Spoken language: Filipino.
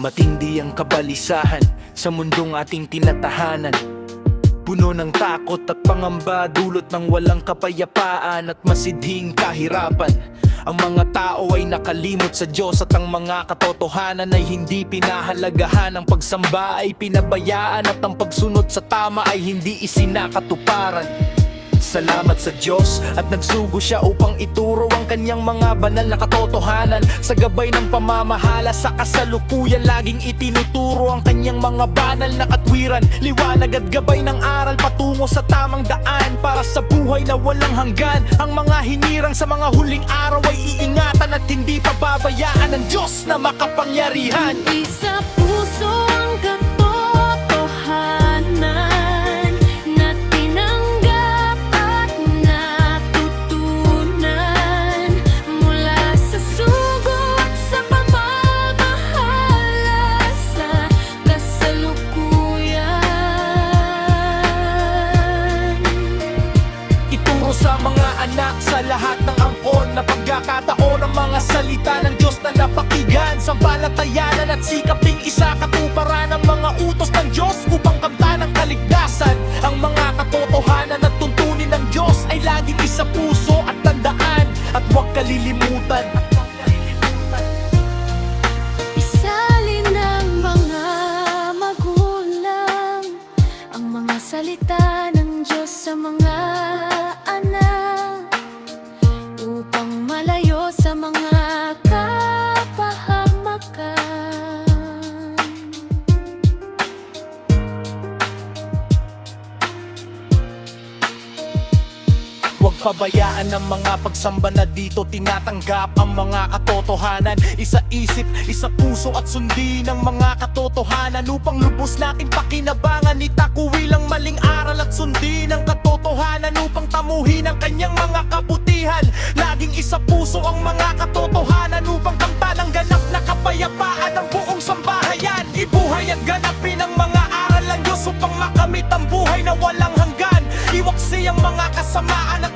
Matindi ang kabalisahan sa mundong ating tinatahanan. Puno ng takot at pangamba, dulot ng walang kapayapaan at masidhing kahirapan. Ang mga tao ay nakalimot sa Diyos at ang mga katotohanan ay hindi pinahalagahan. Ang pagsamba ay pinabayaan at ang pagsunod sa tama ay hindi isinakatuparan. Salamat sa Diyos at nagsugo siya upang ituro ang kanyang mga banal na katotohanan. Sa gabay ng pamamahala sa kasalukuyan, laging itinuturo ang kanyang mga banal na katwiran. Liwanag at gabay ng aral patungo sa tamang daan para sa buhay na walang hanggan. Ang mga hinirang sa mga huling araw ay iingatan at hindi pababayaan ng Diyos na makapangyarihan. Hindi sa puso ang katotohanan na tinanggap at natutunan mula sa sugo at sa pamamahala sa kasalukuyan. Ituro sa mga anak sa lahat ng angkon na pagkakataon ang mga salita ng Diyos na napakinggan. Sambalatayanan at sikaping isa katuparan ang mga utos ng Diyos upang kamtan ng kaligtasan. Ang mga katotohanan at tuntunin ng Diyos ay laging isa puso at tandaan at huwag kalilimutan. Isalin ng mga magulang ang mga salita ng Diyos sa mga anak upang malayo sa mga kapahamakan. Huwag pabayaan ng mga pagsamba na dito tinatanggap ang mga katotohanan. Isa isip, isa puso at sundin ang mga katotohanan upang lubos natin pakinabangan. Itakuwi lang maling aral at sundin ang katotohanan upang tamuhin ang kanyang mga kabutihan. Laging isa puso ang mga katotohanan upang kamtan ang ganap na kapayapaan ng buong sambahayan. Ibuhay at ganapin ang mga aral ng Diyos upang makamit ang buhay na walang hanggan. Iwaksi ang mga kasamaan at